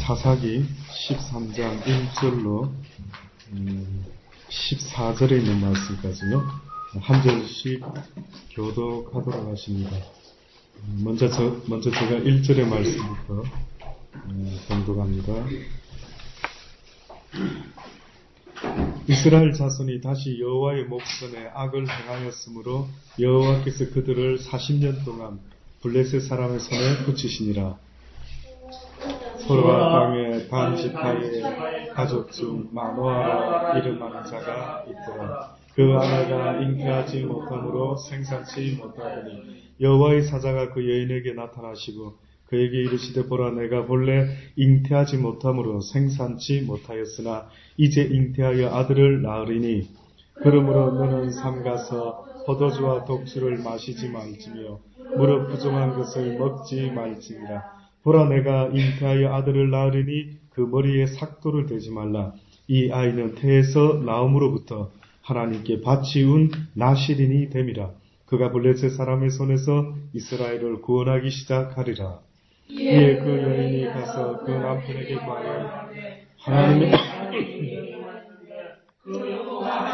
사사기 13장 1절로 14절에 있는 말씀까지요. 한 절씩 교독하도록 하십니다. 먼저 제가 1절의 말씀부터 봉독합니다. 이스라엘 자손이 다시 여호와의 목전에 악을 행하였으므로 여호와께서 그들을 40년 동안 블레셋 사람의 손에 붙이시니라. 소르아 땅에 단 지파의 가족 중 마노아라 이름하는 자가 있더라. 그 아내가 잉태하지 못함으로 생산치 못하더니 여호와의 사자가 그 여인에게 나타나시고 그에게 이르시되 보라, 내가 본래 잉태하지 못함으로 생산치 못하였으나 이제 잉태하여 아들을 낳으리니 그러므로 너는 삼가서 포도주와 독주를 마시지 말지며 무릇 부정한 것을 먹지 말지니라. 보라, 내가 잉태하여 아들을 낳으리니 그 머리에 삭도를 대지 말라. 이 아이는 태에서 나옴으로부터 하나님께 바치운 나실인이 됨이라. 그가 블레셋 사람의 손에서 이스라엘을 구원하기 시작하리라. 이에 그 여인이 가서 그 남편에게 말하여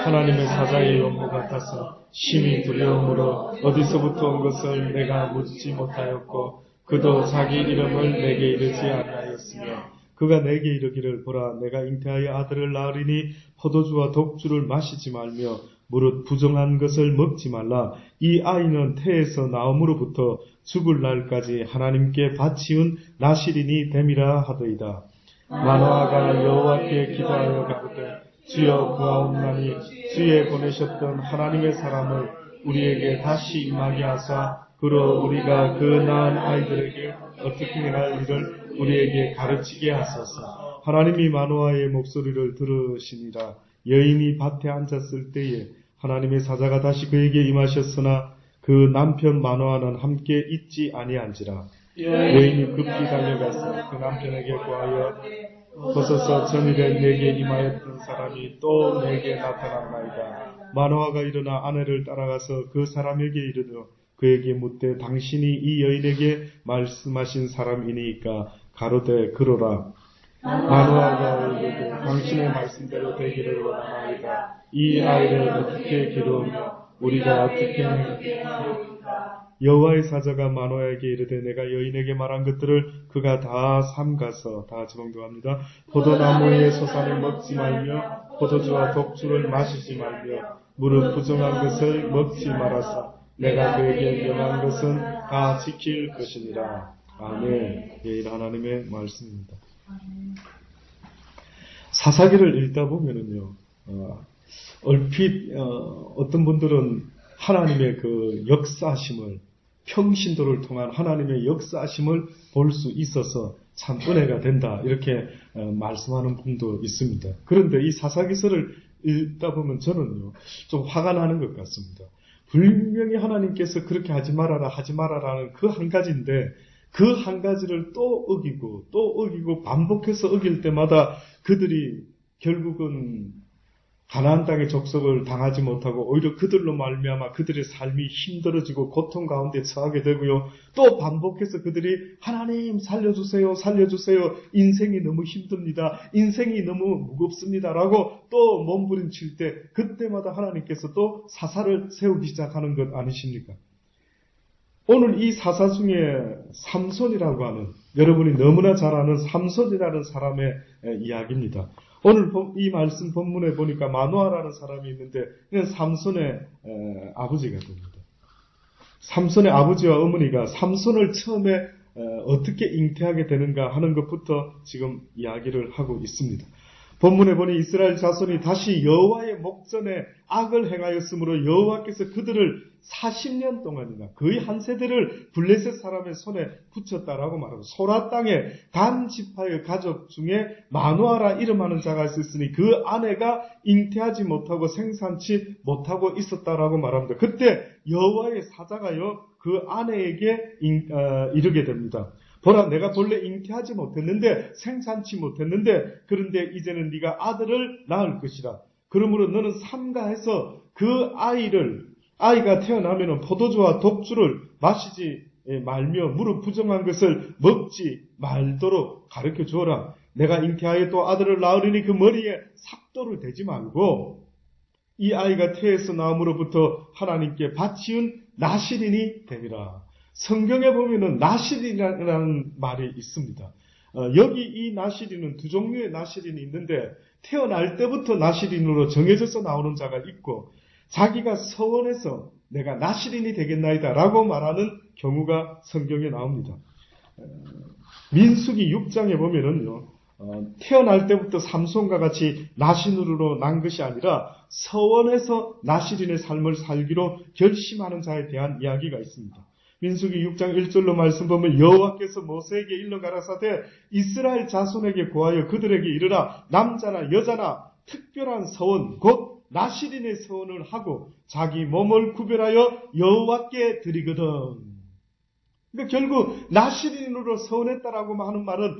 하나님의 사자의 연모 같아서 심히 두려움으로 어디서부터 온 것을 내가 묻지 못하였고 그도 자기 이름을 내게 이르지 아니하였으며 그가 내게 이르기를 보라, 내가 잉태하여 아들을 낳으리니 포도주와 독주를 마시지 말며 무릇 부정한 것을 먹지 말라. 이 아이는 태에서 나옴으로부터 죽을 날까지 하나님께 바치운 나실인이 됨이라 하더이다. 마노아가 여호와께 기도하여 가로되 주여 구하옵나니 주에 보내셨던 하나님의 사람을 우리에게 다시 임하게 하사 그로 우리가 그 낳은 아이들에게 어떻게 행할 일을 우리에게 가르치게 하소서. 하나님이 마노아의 목소리를 들으시니라. 여인이 밭에 앉았을 때에 하나님의 사자가 다시 그에게 임하셨으나 그 남편 마노아는 함께 있지 아니한지라. 여인이 급히 달려가서 그 남편에게 구하여 보소서, 전일에 내게 임하였던 사람이 또 내게 나타났나이다. 마노아가 일어나 아내를 따라가서 그 사람에게 이르되 그에게 묻되 당신이 이 여인에게 말씀하신 사람이니까 가로되 그러라. 마노아가 이르되 당신의 말씀대로 되기를 원하나이다. 이 아이를 어떻게 기르며 우리가 어떻게 하리까? 여호와의 사자가 마노아에게 이르되 내가 여인에게 말한 것들을 그가 다 삼가서, 다 지봉도합니다. 포도나무의 소산을 먹지 말며 포도주와 독주를 마시지 말며 무릇 부정한 것을 먹지 말아서 내가 그에게 명한 것은 다 지킬 것이니라. 아멘. 예, 하나님의 말씀입니다. 사사기를 읽다 보면은요, 얼핏 어떤 분들은 하나님의 그 역사심을, 평신도를 통한 하나님의 역사심을 볼 수 있어서 참 은혜가 된다, 이렇게 말씀하는 분도 있습니다. 그런데 이 사사기서를 읽다 보면 저는요, 좀 화가 나는 것 같습니다. 분명히 하나님께서 그렇게 하지 말아라는 그 한 가지인데 그 한 가지를 또 어기고 반복해서 어길 때마다 그들이 결국은 가나안 땅의 족속을 당하지 못하고 오히려 그들로 말미암아 그들의 삶이 힘들어지고 고통 가운데 처하게 되고요. 또 반복해서 그들이 하나님 살려주세요, 인생이 너무 힘듭니다, 인생이 너무 무겁습니다 라고 또 몸부림칠 때 그때마다 하나님께서 또 사사를 세우기 시작하는 것 아니십니까? 오늘 이 사사 중에 삼손이라고 하는, 여러분이 너무나 잘 아는 삼손이라는 사람의 이야기입니다. 오늘 이 말씀 본문에 보니까 마노아라는 사람이 있는데 그는 삼손의 아버지가 됩니다. 삼손의 아버지와 어머니가 삼손을 처음에 어떻게 잉태하게 되는가 하는 것부터 지금 이야기를 하고 있습니다. 본문에 보니 이스라엘 자손이 다시 여호와의 목전에 악을 행하였으므로 여호와께서 그들을 40년 동안이나 거의 한 세대를 블레셋 사람의 손에 붙였다라고 말합니다. 소라 땅에 단 지파의 가족 중에 마노아라 이름하는 자가 있었으니 그 아내가 잉태하지 못하고 생산치 못하고 있었다라고 말합니다. 그때 여호와의 사자가요 그 아내에게 이르게 됩니다. 보라, 내가 본래 잉태하지 못했는데 생산치 못했는데 그런데 이제는 네가 아들을 낳을 것이라. 그러므로 너는 삼가해서 그 아이가 태어나면 포도주와 독주를 마시지 말며 무릇 부정한 것을 먹지 말도록 가르쳐 주어라. 내가 잉태하여 또 아들을 낳으리니 그 머리에 삭도를 대지 말고 이 아이가 태에서 나옴으로부터 하나님께 바치운 나실인이 됨이라. 성경에 보면은 나실인이라는 말이 있습니다. 여기 이 나실인은 두 종류의 나실인이 있는데 태어날 때부터 나실인으로 정해져서 나오는 자가 있고 자기가 서원해서 내가 나실인이 되겠나이다 라고 말하는 경우가 성경에 나옵니다. 민수기 6장에 보면은요, 태어날 때부터 삼손과 같이 나실인으로 난 것이 아니라 서원해서 나실인의 삶을 살기로 결심하는 자에 대한 이야기가 있습니다. 민수기 6장 1절로 말씀 보면 여호와께서 모세에게 일러 가라사대 이스라엘 자손에게 고하여 그들에게 이르라 남자나 여자나 특별한 서원 곧 나실인의 서원을 하고 자기 몸을 구별하여 여호와께 드리거든. 그러니까 결국 나실인으로 서원했다라고 하는 말은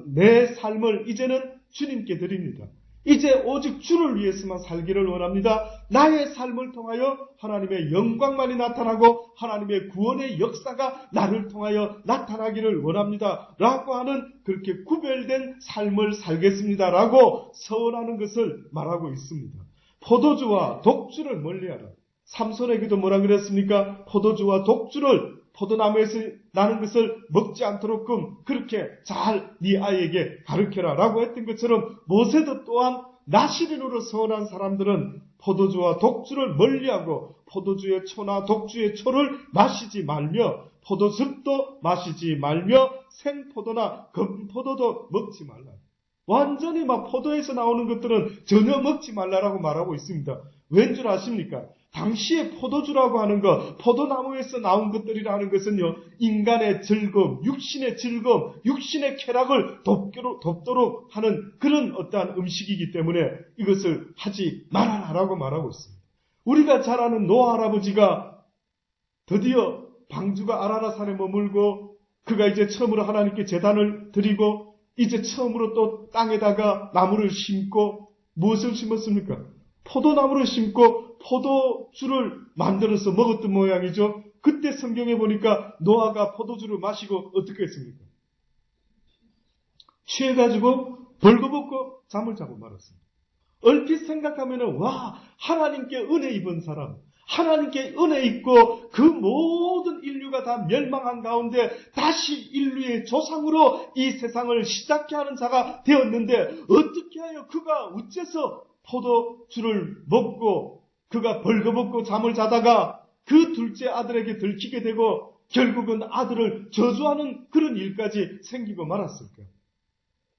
내 삶을 이제는 주님께 드립니다. 이제 오직 주를 위해서만 살기를 원합니다. 나의 삶을 통하여 하나님의 영광만이 나타나고 하나님의 구원의 역사가 나를 통하여 나타나기를 원합니다. 라고 하는 그렇게 구별된 삶을 살겠습니다. 라고 서원하는 것을 말하고 있습니다. 포도주와 독주를 멀리하라. 삼손에게도 뭐라 그랬습니까? 포도주와 독주를 포도나무에서 나는 것을 먹지 않도록끔 그렇게 잘 네 아이에게 가르쳐라 라고 했던 것처럼 모세도 또한 나실인으로 서원한 사람들은 포도주와 독주를 멀리하고 포도주의 초나 독주의 초를 마시지 말며 포도즙도 마시지 말며 생포도나 금포도도 먹지 말라. 완전히 막 포도에서 나오는 것들은 전혀 먹지 말라라고 말하고 있습니다. 왠 줄 아십니까? 당시에 포도주라고 하는 것, 포도나무에서 나온 것들이라는 것은요, 인간의 즐거움, 육신의 즐거움, 육신의 쾌락을 돕도록 하는 그런 어떠한 음식이기 때문에 이것을 하지 말아라라고 말하고 있습니다. 우리가 잘 아는 노아 할아버지가 드디어 방주가 아라라산에 머물고 그가 이제 처음으로 하나님께 제단을 드리고 이제 처음으로 또 땅에다가 나무를 심고 무엇을 심었습니까? 포도나무를 심고 포도주를 만들어서 먹었던 모양이죠. 그때 성경에 보니까 노아가 포도주를 마시고 어떻게 했습니까? 취해가지고 벌거벗고 잠을 자고 말았습니다. 얼핏 생각하면은 와, 하나님께 은혜 입은 사람, 하나님께 은혜 있고 그 모든 인류가 다 멸망한 가운데 다시 인류의 조상으로 이 세상을 시작케 하는 자가 되었는데 어떻게 하여 그가 어째서 포도주를 먹고 그가 벌거벗고 잠을 자다가 그 둘째 아들에게 들키게 되고 결국은 아들을 저주하는 그런 일까지 생기고 말았을까?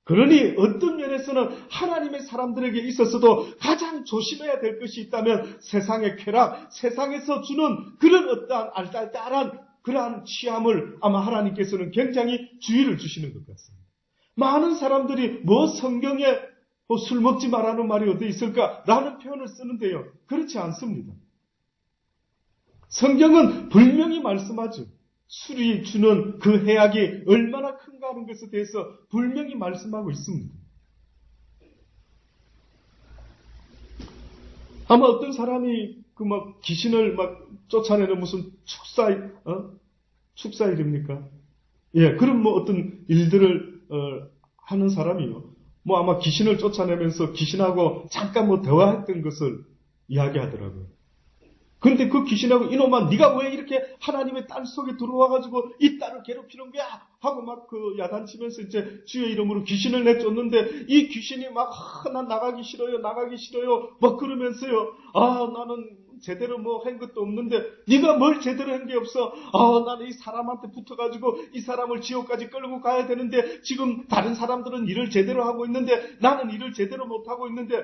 그러니 어떤 면에서는 하나님의 사람들에게 있어서도 가장 조심해야 될 것이 있다면 세상의 쾌락, 세상에서 주는 그런 어떠한 알딸딸한 그러한 취함을 아마 하나님께서는 굉장히 주의를 주시는 것 같습니다. 많은 사람들이 성경에 술 먹지 말라는 말이 어디 있을까라는 표현을 쓰는데요. 그렇지 않습니다. 성경은 분명히 말씀하죠. 술이 주는 그 해악이 얼마나 큰가 하는 것에 대해서 분명히 말씀하고 있습니다. 아마 어떤 사람이 귀신을 쫓아내는 무슨 축사일입니까? 예, 그런 어떤 일들을 하는 사람이요. 아마 귀신을 쫓아내면서 귀신하고 잠깐 대화했던 것을 이야기하더라고요. 그런데 그 귀신하고 이놈아 네가 왜 이렇게 하나님의 딸 속에 들어와가지고 이 딸을 괴롭히는 거야? 하고 야단치면서 이제 주의 이름으로 귀신을 내쫓는데 이 귀신이 난 나가기 싫어요. 그러면서요. 나는 제대로 한 것도 없는데 네가 뭘 제대로 한 게 없어. 나는 이 사람한테 붙어가지고 이 사람을 지옥까지 끌고 가야 되는데 지금 다른 사람들은 일을 제대로 하고 있는데 나는 일을 제대로 못하고 있는데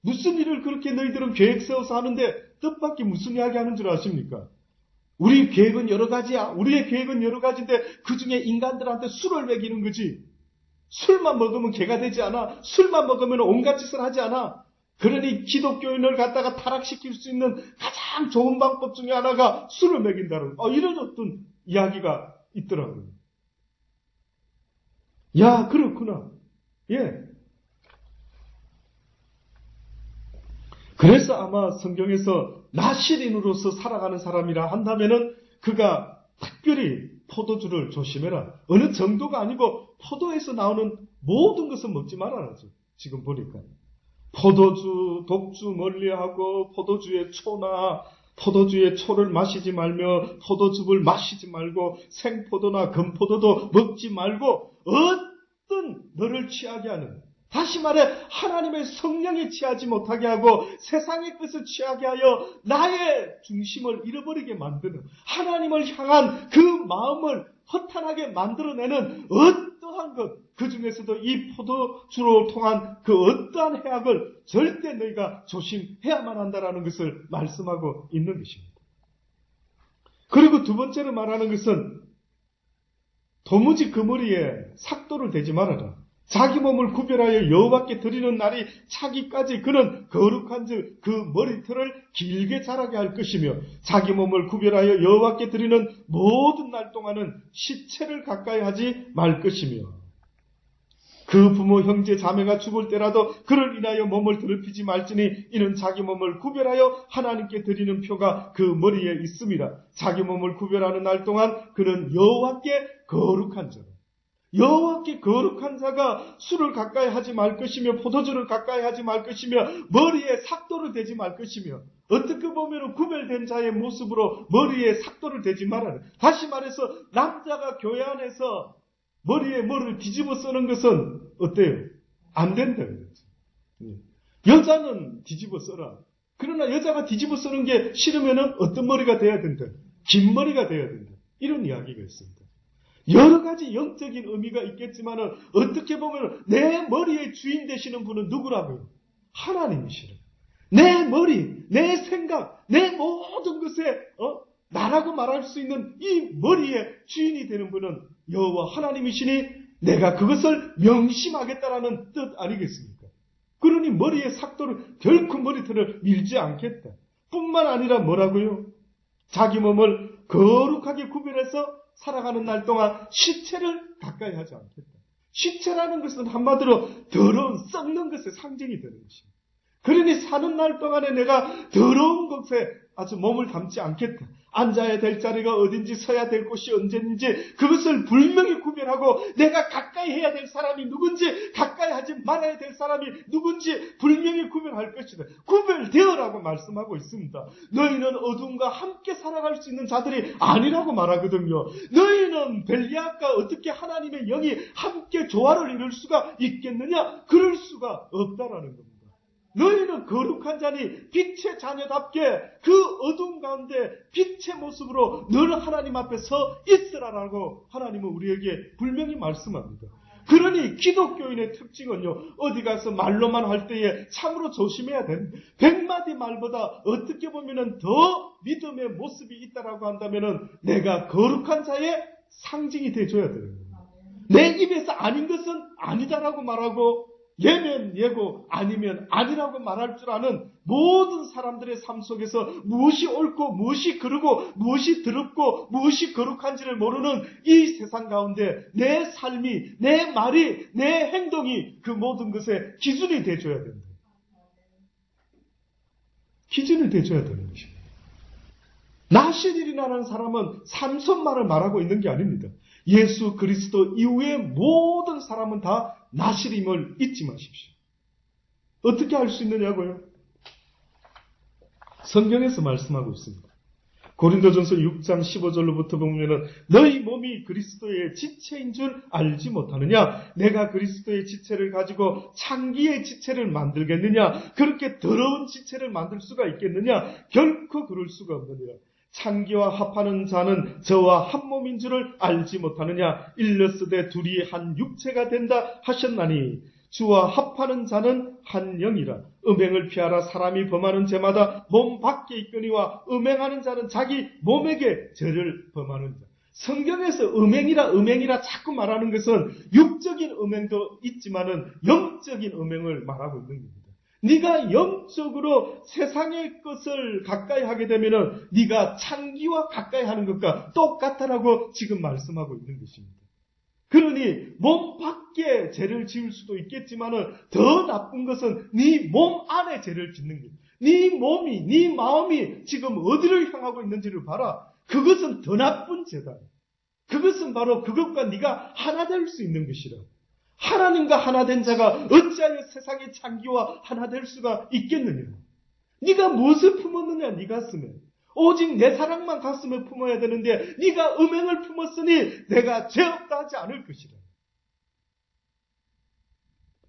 무슨 일을 그렇게 너희들은 계획 세워서 하는데 뜻밖의 무슨 이야기 하는 줄 아십니까? 우리의 계획은 여러 가지야. 우리의 계획은 여러 가지인데 그 중에 인간들한테 술을 먹이는 거지. 술만 먹으면 개가 되지 않아. 술만 먹으면 온갖 짓을 하지 않아. 그러니 기독교인을 갖다가 타락시킬 수 있는 가장 좋은 방법 중에 하나가 술을 먹인다는 이런 어떤 이야기가 있더라고요. 야, 그렇구나. 예. 그래서 아마 성경에서 나실인으로서 살아가는 사람이라 한다면은 그가 특별히 포도주를 조심해라. 어느 정도가 아니고 포도에서 나오는 모든 것은 먹지 말아라죠. 지금 보니까. 포도주, 독주 멀리하고 포도주의 초나 포도주의 초를 마시지 말며 포도즙을 마시지 말고 생포도나 금포도도 먹지 말고 어떤 너를 취하게 하는, 다시 말해 하나님의 성령에 취하지 못하게 하고 세상의 것을 취하게 하여 나의 중심을 잃어버리게 만드는, 하나님을 향한 그 마음을 허탄하게 만들어내는 어떠한 것, 그 중에서도 이 포도주로 통한 그 어떠한 해악을 절대 너희가 조심해야만 한다라는 것을 말씀하고 있는 것입니다. 그리고 두 번째로 말하는 것은 도무지 그 머리에 삭도를 대지 말아라. 자기 몸을 구별하여 여호와께 드리는 날이 차기까지 그는 거룩한즉 그 머리털을 길게 자라게 할 것이며, 자기 몸을 구별하여 여호와께 드리는 모든 날 동안은 시체를 가까이 하지 말 것이며, 그 부모 형제 자매가 죽을 때라도 그를 인하여 몸을 더럽히지 말지니 이는 자기 몸을 구별하여 하나님께 드리는 표가 그 머리에 있음이라. 자기 몸을 구별하는 날 동안 그는 여호와께 거룩한 자라. 여호와께 거룩한 자가 술을 가까이 하지 말 것이며 포도주를 가까이 하지 말 것이며 머리에 삭도를 대지 말 것이며, 어떻게 보면 구별된 자의 모습으로 머리에 삭도를 대지 말아라. 다시 말해서 남자가 교회 안에서 머리에 뭐를 뒤집어 쓰는 것은 어때요? 안 된다는 거죠. 여자는 뒤집어 써라. 그러나 여자가 뒤집어 쓰는 게 싫으면 어떤 머리가 돼야 된다? 긴 머리가 돼야 된다. 이런 이야기가 있습니다. 여러 가지 영적인 의미가 있겠지만 어떻게 보면 내 머리의 주인 되시는 분은 누구라고요? 하나님이시라. 내 머리, 내 생각, 내 모든 것에 나라고 말할 수 있는 이 머리의 주인이 되는 분은 여호와 하나님이시니 내가 그것을 명심하겠다라는 뜻 아니겠습니까? 그러니 머리의 삭도를 결코 머리털을 밀지 않겠다. 뿐만 아니라 뭐라고요? 자기 몸을 거룩하게 구별해서 살아가는 날 동안 시체를 가까이 하지 않겠다. 시체라는 것은 한마디로 더러운 썩는 것의 상징이 되는 것입니다. 그러니 사는 날 동안에 내가 더러운 것에 아주 몸을 담지 않겠다. 앉아야 될 자리가 어딘지 서야 될 곳이 언제인지 그것을 분명히 구별하고 내가 가까이 해야 될 사람이 누군지 가까이 하지 말아야 될 사람이 누군지 분명히 구별할 것이다. 구별되어라고 말씀하고 있습니다. 너희는 어둠과 함께 살아갈 수 있는 자들이 아니라고 말하거든요. 너희는 벨리앗과 어떻게 하나님의 영이 함께 조화를 이룰 수가 있겠느냐? 그럴 수가 없다라는 겁니다. 너희는 거룩한 자니 빛의 자녀답게 그 어둠 가운데 빛의 모습으로 늘 하나님 앞에 서 있으라라고 하나님은 우리에게 분명히 말씀합니다. 그러니 기독교인의 특징은요, 어디 가서 말로만 할 때에 참으로 조심해야 됩니다. 100마디 말보다 어떻게 보면 더 믿음의 모습이 있다라고 한다면 내가 거룩한 자의 상징이 되어줘야 돼요. 내 입에서 아닌 것은 아니다라고 말하고 예면 예고 아니면 아니라고 말할 줄 아는 모든 사람들의 삶 속에서 무엇이 옳고 무엇이 그르고 무엇이 더럽고 무엇이 거룩한지를 모르는 이 세상 가운데 내 삶이, 내 말이, 내 행동이 그 모든 것의 기준이 되어줘야 된다. 기준이 되어줘야 되는 것입니다. 나실일이라는 사람은 삼손만을 말하고 있는 게 아닙니다. 예수 그리스도 이후의 모든 사람은 다 나실임을 잊지 마십시오. 어떻게 알 수 있느냐고요? 성경에서 말씀하고 있습니다. 고린도전서 6장 15절로부터 보면 너희 몸이 그리스도의 지체인 줄 알지 못하느냐? 내가 그리스도의 지체를 가지고 창기의 지체를 만들겠느냐? 그렇게 더러운 지체를 만들 수가 있겠느냐? 결코 그럴 수가 없느니라. 창기와 합하는 자는 저와 한 몸인 줄을 알지 못하느냐? 일러스되 둘이 한 육체가 된다 하셨나니 주와 합하는 자는 한 영이라. 음행을 피하라. 사람이 범하는 죄마다 몸 밖에 있거니와 음행하는 자는 자기 몸에게 죄를 범하는 자. 성경에서 음행이라 자꾸 말하는 것은 육적인 음행도 있지만은 영적인 음행을 말하고 있는 겁니다. 네가 영적으로 세상의 것을 가까이 하게 되면은 네가 창기와 가까이 하는 것과 똑같다라고 지금 말씀하고 있는 것입니다. 그러니 몸 밖에 죄를 지을 수도 있겠지만은 더 나쁜 것은 네 몸 안에 죄를 짓는 것. 네 몸이, 네 마음이 지금 어디를 향하고 있는지를 봐라. 그것은 더 나쁜 죄다. 그것은 바로 그것과 네가 하나 될 수 있는 것이라. 하나님과 하나 된 자가 어찌하여 세상의 창기와 하나 될 수가 있겠느냐. 네가 무엇을 품었느냐 네 가슴에. 오직 내 사랑만 가슴에 품어야 되는데 네가 음행을 품었으니 내가 죄 없다 하지 않을 것이라.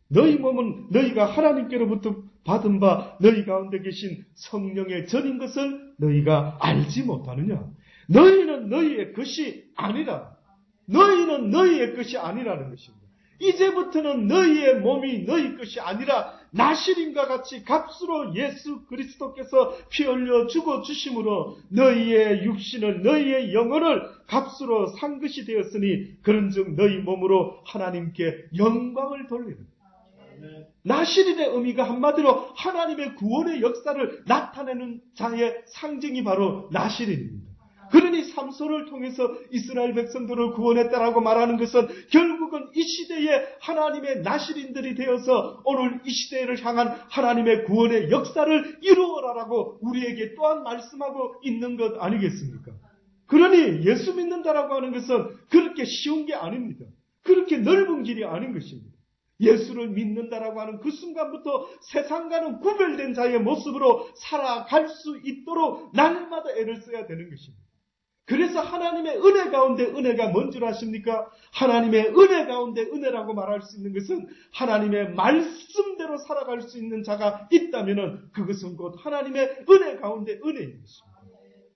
너희 몸은 너희가 하나님께로부터 받은 바 너희 가운데 계신 성령의 전인 것을 너희가 알지 못하느냐. 너희는 너희의 것이 아니라. 너희는 너희의 것이 아니라는 것입니다. 이제부터는 너희의 몸이 너희 것이 아니라 나실인과 같이 값으로 예수 그리스도께서 피 흘려 죽어 주심으로 너희의 육신을 너희의 영혼을 값으로 산 것이 되었으니 그런즉 너희 몸으로 하나님께 영광을 돌리라. 나실인의 의미가 한마디로 하나님의 구원의 역사를 나타내는 자의 상징이 바로 나실인입니다. 그러니 삼손을 통해서 이스라엘 백성들을 구원했다라고 말하는 것은 결국은 이 시대에 하나님의 나실인들이 되어서 오늘 이 시대를 향한 하나님의 구원의 역사를 이루어라라고 우리에게 또한 말씀하고 있는 것 아니겠습니까? 그러니 예수 믿는다라고 하는 것은 그렇게 쉬운 게 아닙니다. 그렇게 넓은 길이 아닌 것입니다. 예수를 믿는다라고 하는 그 순간부터 세상과는 구별된 자의 모습으로 살아갈 수 있도록 날마다 애를 써야 되는 것입니다. 그래서 하나님의 은혜 가운데 은혜가 뭔 줄 아십니까? 하나님의 은혜 가운데 은혜라고 말할 수 있는 것은 하나님의 말씀대로 살아갈 수 있는 자가 있다면 그것은 곧 하나님의 은혜 가운데 은혜인 것입니다.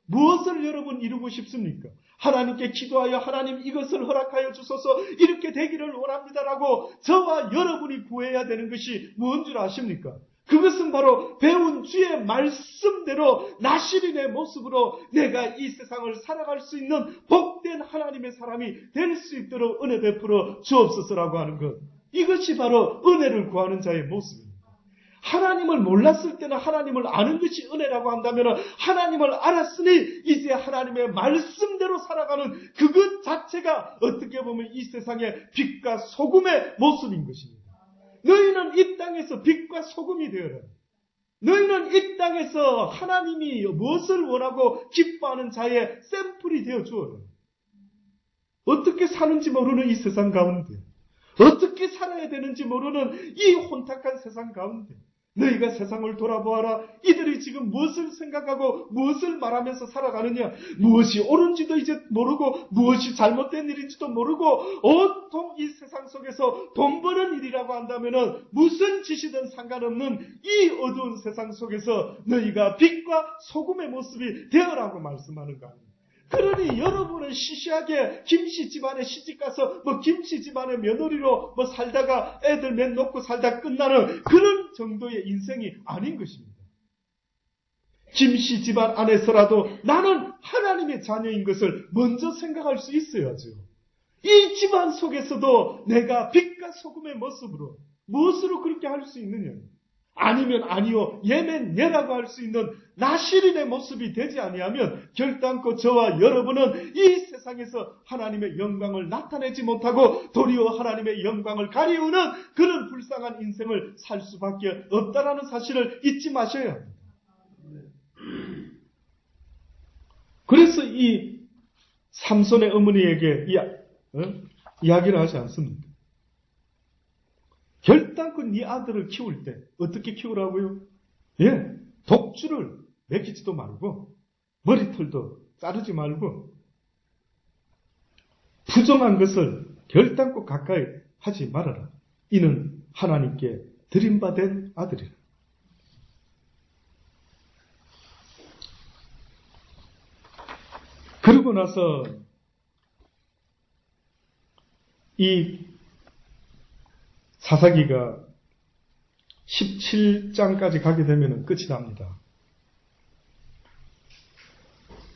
무엇을 여러분 이루고 싶습니까? 하나님께 기도하여 하나님 이것을 허락하여 주소서 이렇게 되기를 원합니다라고 저와 여러분이 구해야 되는 것이 뭔 줄 아십니까? 그것은 바로 배운 주의 말씀대로 나실인의 모습으로 내가 이 세상을 살아갈 수 있는 복된 하나님의 사람이 될 수 있도록 은혜 베풀어 주옵소서라고 하는 것. 이것이 바로 은혜를 구하는 자의 모습입니다. 하나님을 몰랐을 때는 하나님을 아는 것이 은혜라고 한다면 하나님을 알았으니 이제 하나님의 말씀대로 살아가는 그것 자체가 어떻게 보면 이 세상의 빛과 소금의 모습인 것입니다. 너희는 이 땅에서 빛과 소금이 되어라. 너희는 이 땅에서 하나님이 무엇을 원하고 기뻐하는 자의 샘플이 되어 주어라. 어떻게 사는지 모르는 이 세상 가운데, 어떻게 살아야 되는지 모르는 이 혼탁한 세상 가운데 너희가 세상을 돌아보아라. 이들이 지금 무엇을 생각하고 무엇을 말하면서 살아가느냐. 무엇이 옳은지도 이제 모르고 무엇이 잘못된 일인지도 모르고 온통 이 세상 속에서 돈 버는 일이라고 한다면 무슨 짓이든 상관없는 이 어두운 세상 속에서 너희가 빛과 소금의 모습이 되어라고 말씀하는 거 아닙니까? 그러니 여러분은 시시하게 김씨 집안에 시집가서 김씨 집안의 며느리로 살다가 애들 몇 놓고 살다 끝나는 그런 정도의 인생이 아닌 것입니다. 김씨 집안 안에서라도 나는 하나님의 자녀인 것을 먼저 생각할 수 있어야죠. 이 집안 속에서도 내가 빛과 소금의 모습으로 무엇으로 그렇게 할 수 있느냐. 아니면 아니요, 예면 예라고 할 수 있는 나실인의 모습이 되지 아니하면 결단코 저와 여러분은 이 세상에서 하나님의 영광을 나타내지 못하고 도리어 하나님의 영광을 가리우는 그런 불쌍한 인생을 살 수밖에 없다라는 사실을 잊지 마셔야 합니다. 그래서 이 삼손의 어머니에게 이야기를 하지 않습니까? 결단코 네 아들을 키울 때 어떻게 키우라고요? 독주를 먹이지도 말고 머리털도 자르지 말고 부정한 것을 결단코 가까이 하지 말아라. 이는 하나님께 드림받은 아들이라. 그러고 나서 이 사사기가 17장까지 가게 되면 끝이 납니다.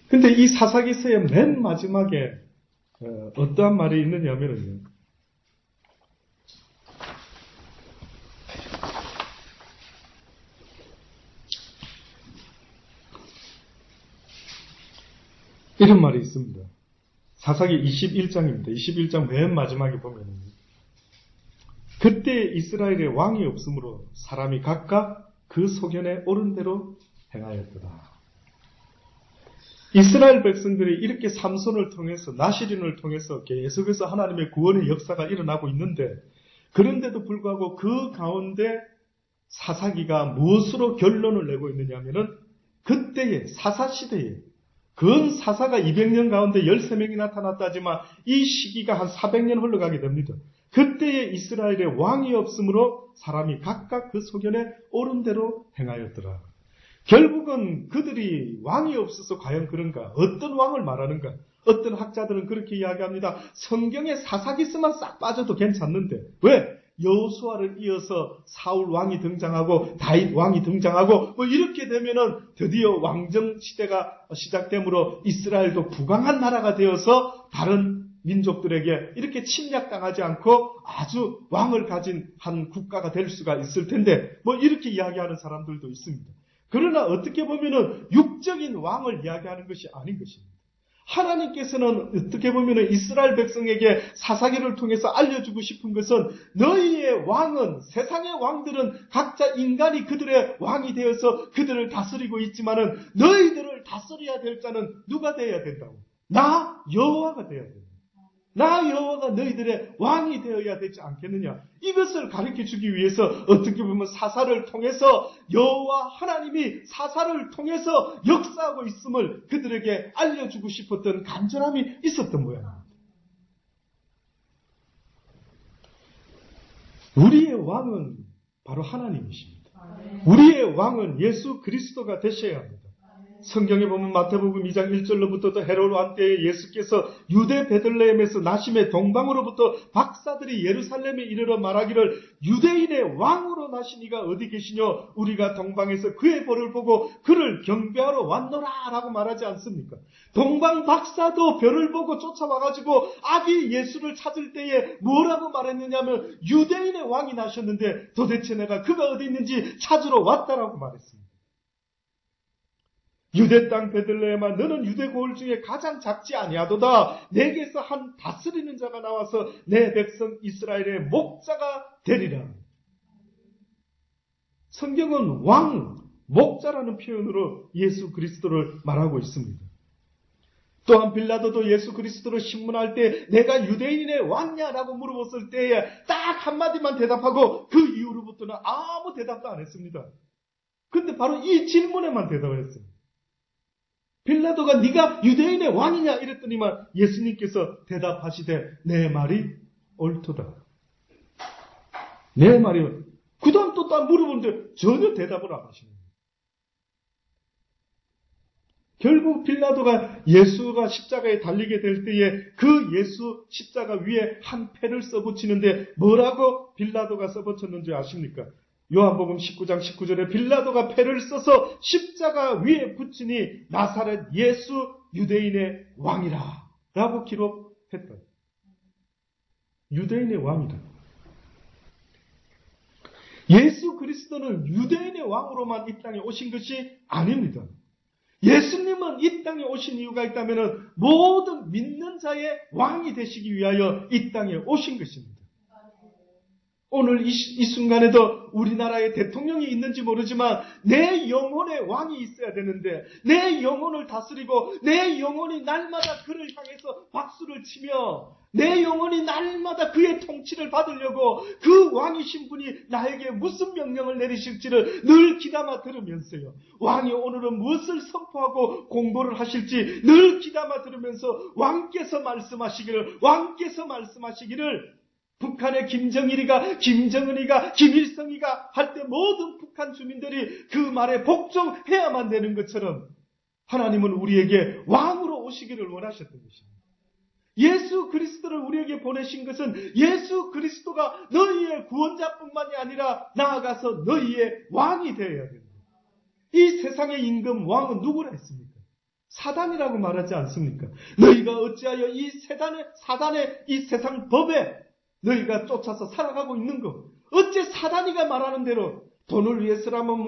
근데 이 사사기서의 맨 마지막에 어떠한 말이 있느냐 하면요. 이런 말이 있습니다. 사사기 21장입니다. 21장 맨 마지막에 보면은 그때 이스라엘에 왕이 없으므로 사람이 각각 그 소견에 옳은 대로 행하였더라. 이스라엘 백성들이 이렇게 삼손을 통해서, 나시린을 통해서 계속해서 하나님의 구원의 역사가 일어나고 있는데, 그런데도 불구하고 그 가운데 사사기가 무엇으로 결론을 내고 있느냐 하면은, 그때의 사사시대에 근 사사가 200년 가운데 13명이 나타났다 하지만 이 시기가 한 400년 흘러가게 됩니다. 그때의 이스라엘에 왕이 없으므로 사람이 각각 그 소견에 옳은 대로 행하였더라. 결국은 그들이 왕이 없어서 과연 그런가? 어떤 왕을 말하는가? 어떤 학자들은 그렇게 이야기합니다. 성경에 사사기서만 싹 빠져도 괜찮는데 왜? 여호수아를 이어서 사울 왕이 등장하고 다윗 왕이 등장하고 뭐 이렇게 되면은 드디어 왕정 시대가 시작되므로 이스라엘도 부강한 나라가 되어서 다른 민족들에게 이렇게 침략당하지 않고 아주 왕을 가진 한 국가가 될 수가 있을 텐데 뭐 이렇게 이야기하는 사람들도 있습니다. 그러나 어떻게 보면은 육적인 왕을 이야기하는 것이 아닌 것입니다. 하나님께서는 어떻게 보면 이스라엘 백성에게 사사기를 통해서 알려주고 싶은 것은 너희의 왕은, 세상의 왕들은 각자 인간이 그들의 왕이 되어서 그들을 다스리고 있지만은 너희들을 다스려야 될 자는 누가 되어야 된다고? 나 여호와가 되어야 된다. 나 여호와가 너희들의 왕이 되어야 되지 않겠느냐. 이것을 가르쳐주기 위해서 어떻게 보면 사사를 통해서 여호와 하나님이 사사를 통해서 역사하고 있음을 그들에게 알려주고 싶었던 간절함이 있었던 모양입니다. 우리의 왕은 바로 하나님이십니다. 우리의 왕은 예수 그리스도가 되셔야 합니다. 성경에 보면 마태복음 2장 1절로부터 헤롯 왕 때에 예수께서 유대 베들레헴에서 나심의 동방으로부터 박사들이 예루살렘에 이르러 말하기를 유대인의 왕으로 나신 이가 어디 계시뇨? 우리가 동방에서 그의 벌을 보고 그를 경배하러 왔노라 라고 말하지 않습니까? 동방 박사도 별을 보고 쫓아와가지고 아기 예수를 찾을 때에 뭐라고 말했느냐면 유대인의 왕이 나셨는데 도대체 내가 그가 어디 있는지 찾으러 왔다라고 말했습니다. 유대 땅 베들레헴아 너는 유대 고을 중에 가장 작지 아니하도다. 내게서 한 다스리는 자가 나와서 내 백성 이스라엘의 목자가 되리라. 성경은 왕, 목자라는 표현으로 예수 그리스도를 말하고 있습니다. 또한 빌라도도 예수 그리스도를 신문할 때 내가 유대인의 왕냐라고 물어봤을 때에 딱 한마디만 대답하고 그 이후로부터는 아무 대답도 안 했습니다. 근데 바로 이 질문에만 대답을 했습니다. 빌라도가 네가 유대인의 왕이냐 이랬더니만 예수님께서 대답하시되 내 말이 옳도다. 내 말이 그 다음 또 물어보는데 전혀 대답을 안 하시는 거예요. 결국 빌라도가 예수가 십자가에 달리게 될 때에 그 예수 십자가 위에 한 패를 써붙이는데 뭐라고 빌라도가 써붙였는지 아십니까? 요한복음 19장 19절에 빌라도가 패를 써서 십자가 위에 붙이니 나사렛 예수 유대인의 왕이라 라고 기록했다. 유대인의 왕이다. 예수 그리스도는 유대인의 왕으로만 이 땅에 오신 것이 아닙니다. 예수님은 이 땅에 오신 이유가 있다면 모든 믿는 자의 왕이 되시기 위하여 이 땅에 오신 것입니다. 오늘 이 순간에도 우리나라에 대통령이 있는지 모르지만 내 영혼의 왕이 있어야 되는데 내 영혼을 다스리고 내 영혼이 날마다 그를 향해서 박수를 치며 내 영혼이 날마다 그의 통치를 받으려고 그 왕이신 분이 나에게 무슨 명령을 내리실지를 늘 귀담아 들으면서요. 왕이 오늘은 무엇을 선포하고 공보를 하실지 늘 귀담아 들으면서 왕께서 말씀하시기를 북한의 김정일이가 김정은이가 김일성이가 할 때 모든 북한 주민들이 그 말에 복종해야만 되는 것처럼 하나님은 우리에게 왕으로 오시기를 원하셨던 것입니다. 예수 그리스도를 우리에게 보내신 것은 예수 그리스도가 너희의 구원자뿐만이 아니라 나아가서 너희의 왕이 되어야 된다. 이 세상의 임금 왕은 누구라 했습니까? 사단이라고 말하지 않습니까? 너희가 어찌하여 이 사단의 이 세상 법에 너희가 쫓아서 살아가고 있는 것. 어째 사단이가 말하는 대로 돈을 위해서라면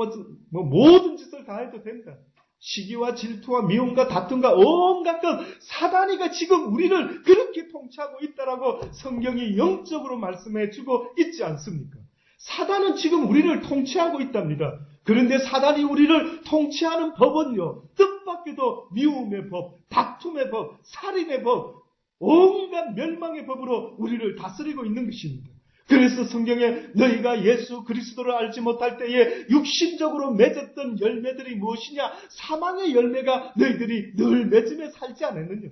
모든 짓을 다 해도 된다. 시기와 질투와 미움과 다툼과 온갖 것 사단이가 지금 우리를 그렇게 통치하고 있다라고 성경이 영적으로 말씀해 주고 있지 않습니까? 사단은 지금 우리를 통치하고 있답니다. 그런데 사단이 우리를 통치하는 법은요, 뜻밖에도 미움의 법, 다툼의 법, 살인의 법, 온갖 멸망의 법으로 우리를 다스리고 있는 것입니다. 그래서 성경에 너희가 예수 그리스도를 알지 못할 때에 육신적으로 맺었던 열매들이 무엇이냐? 사망의 열매가 너희들이 늘 맺으며 살지 않았느냐?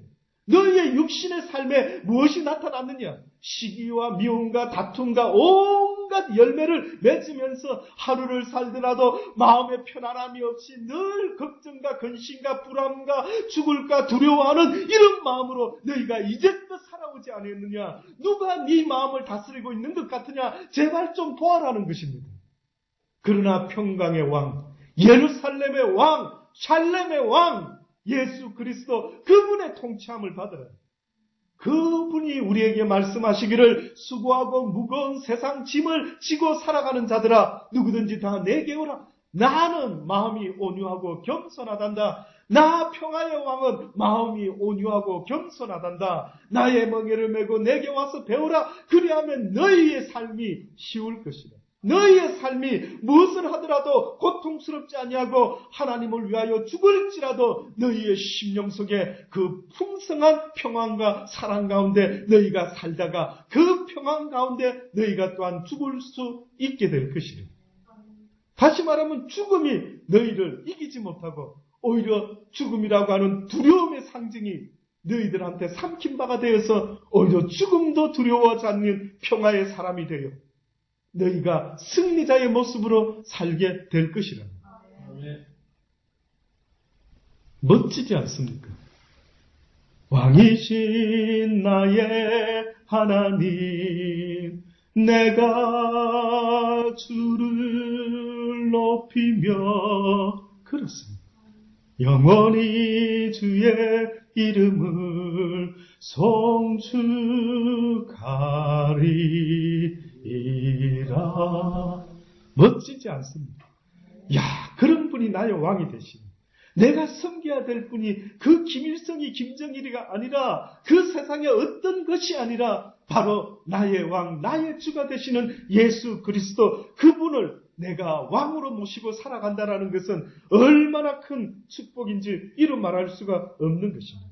너희의 육신의 삶에 무엇이 나타났느냐? 시기와 미움과 다툼과 온갖 열매를 맺으면서 하루를 살더라도 마음의 편안함이 없이 늘 걱정과 근심과 불안과 죽을까 두려워하는 이런 마음으로 너희가 이제껏 살아오지 않았느냐? 누가 네 마음을 다스리고 있는 것 같으냐? 제발 좀 보아라는 것입니다. 그러나 평강의 왕, 예루살렘의 왕, 샬렘의 왕, 예수 그리스도 그분의 통치함을 받으라. 그분이 우리에게 말씀하시기를 수고하고 무거운 세상 짐을 지고 살아가는 자들아 누구든지 다 내게 오라. 나는 마음이 온유하고 겸손하단다. 나 평화의 왕은 마음이 온유하고 겸손하단다. 나의 멍에를 메고 내게 와서 배우라. 그리하면 너희의 삶이 쉬울 것이다. 너희의 삶이 무엇을 하더라도 고통스럽지 아니하고 하나님을 위하여 죽을지라도 너희의 심령 속에 그 풍성한 평안과 사랑 가운데 너희가 살다가 그 평안 가운데 너희가 또한 죽을 수 있게 될 것이다. 다시 말하면 죽음이 너희를 이기지 못하고 오히려 죽음이라고 하는 두려움의 상징이 너희들한테 삼킨 바가 되어서 오히려 죽음도 두려워하지 않는 평화의 사람이 되어 너희가 승리자의 모습으로 살게 될 것이라. 멋지지 않습니까? 왕이신 나의 하나님, 내가 주를 높이며 그렇습니다. 영원히 주의 이름을 송축하리이라. 멋지지 않습니까? 야, 그런 분이 나의 왕이 되시니 내가 섬겨야 될 분이 그 김일성이 김정일이가 아니라 그 세상의 어떤 것이 아니라 바로 나의 왕, 나의 주가 되시는 예수 그리스도 그분을 내가 왕으로 모시고 살아간다는 것은 얼마나 큰 축복인지 이루 말할 수가 없는 것입니다.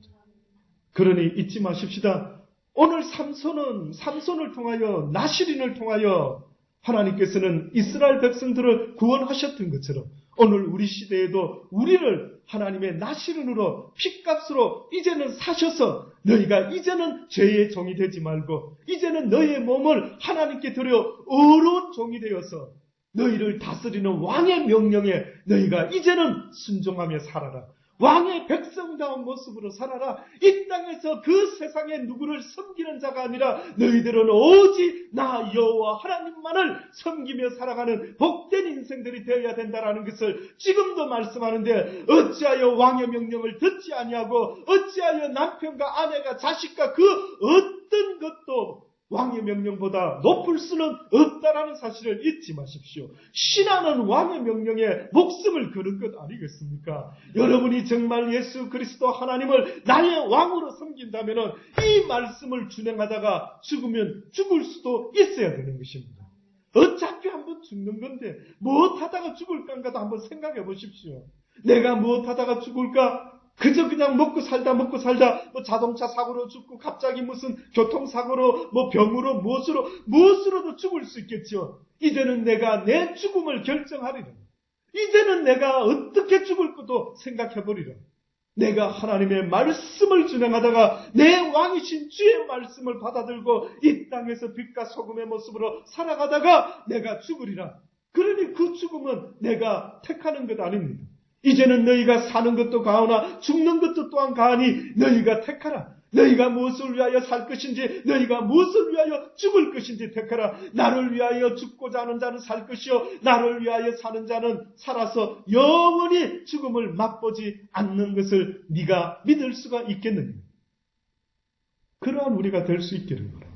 그러니 잊지 마십시다. 오늘 삼손을 통하여 나시린을 통하여 하나님께서는 이스라엘 백성들을 구원하셨던 것처럼 오늘 우리 시대에도 우리를 하나님의 나시린으로 핏값으로 이제는 사셔서 너희가 이제는 죄의 종이 되지 말고 이제는 너희의 몸을 하나님께 드려 의로운 종이 되어서 너희를 다스리는 왕의 명령에 너희가 이제는 순종하며 살아라. 왕의 백성다운 모습으로 살아라. 이 땅에서 그 세상에 누구를 섬기는 자가 아니라 너희들은 오직 나 여호와 하나님만을 섬기며 살아가는 복된 인생들이 되어야 된다라는 것을 지금도 말씀하는데 어찌하여 왕의 명령을 듣지 아니하고 어찌하여 남편과 아내가 자식과 그 어떤 것도 왕의 명령보다 높을 수는 없다라는 사실을 잊지 마십시오. 신하는 왕의 명령에 목숨을 거는 것 아니겠습니까? 여러분이 정말 예수 그리스도 하나님을 나의 왕으로 섬긴다면 이 말씀을 준행하다가 죽으면 죽을 수도 있어야 되는 것입니다. 어차피 한번 죽는 건데 무엇하다가 죽을까도 한번 생각해 보십시오. 내가 무엇하다가 죽을까? 그저 그냥 먹고 살다 뭐 자동차 사고로 죽고 갑자기 무슨 교통사고로 뭐 병으로 무엇으로도 죽을 수 있겠죠. 이제는 내가 내 죽음을 결정하리라. 이제는 내가 어떻게 죽을 것도 생각해보리라. 내가 하나님의 말씀을 준행하다가 내 왕이신 주의 말씀을 받아들고 이 땅에서 빛과 소금의 모습으로 살아가다가 내가 죽으리라. 그러니 그 죽음은 내가 택하는 것 아닙니다. 이제는 너희가 사는 것도 가오나 죽는 것도 또한 가하니 너희가 택하라. 너희가 무엇을 위하여 살 것인지 너희가 무엇을 위하여 죽을 것인지 택하라. 나를 위하여 죽고자 하는 자는 살 것이요 나를 위하여 사는 자는 살아서 영원히 죽음을 맛보지 않는 것을 네가 믿을 수가 있겠느냐. 그러한 우리가 될 수 있기를 바랍니다.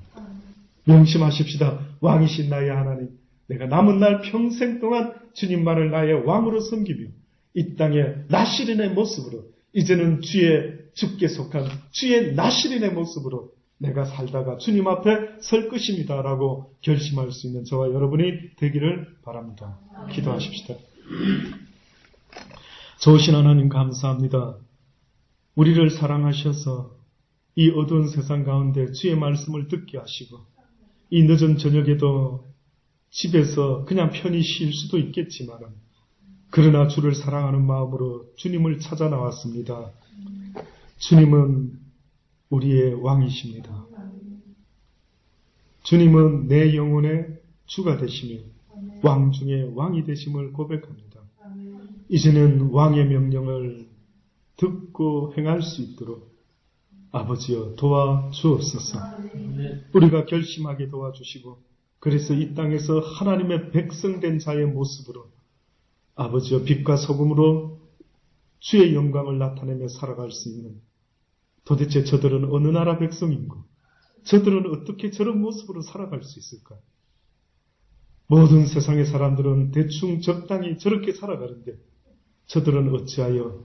명심하십시다. 왕이신 나의 하나님, 내가 남은 날 평생 동안 주님만을 나의 왕으로 섬기며 이 땅의 나시린의 모습으로 이제는 주께 속한 주의 나시린의 모습으로 내가 살다가 주님 앞에 설 것입니다 라고 결심할 수 있는 저와 여러분이 되기를 바랍니다. 기도하십시다. 좋으신 하나님 감사합니다. 우리를 사랑하셔서 이 어두운 세상 가운데 주의 말씀을 듣게 하시고 이 늦은 저녁에도 집에서 그냥 편히 쉴 수도 있겠지만 그러나 주를 사랑하는 마음으로 주님을 찾아 나왔습니다. 주님은 우리의 왕이십니다. 주님은 내 영혼의 주가 되시며 왕 중에 왕이 되심을 고백합니다. 이제는 왕의 명령을 듣고 행할 수 있도록 아버지여 도와주옵소서. 우리가 결심하게 도와주시고 그래서 이 땅에서 하나님의 백성된 자의 모습으로 아버지여 빛과 소금으로 주의 영광을 나타내며 살아갈 수 있는 도대체 저들은 어느 나라 백성인고 저들은 어떻게 저런 모습으로 살아갈 수 있을까? 모든 세상의 사람들은 대충 적당히 저렇게 살아가는데 저들은 어찌하여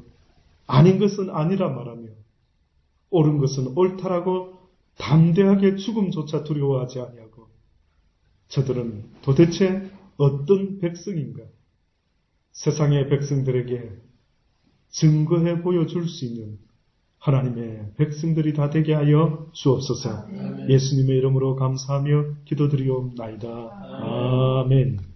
아닌 것은 아니라 말하며 옳은 것은 옳다라고 담대하게 죽음조차 두려워하지 아니하고 저들은 도대체 어떤 백성인가? 세상의 백성들에게 증거해 보여줄 수 있는 하나님의 백성들이 다 되게 하여 주옵소서. 예수님의 이름으로 감사하며 기도드리옵나이다. 아멘.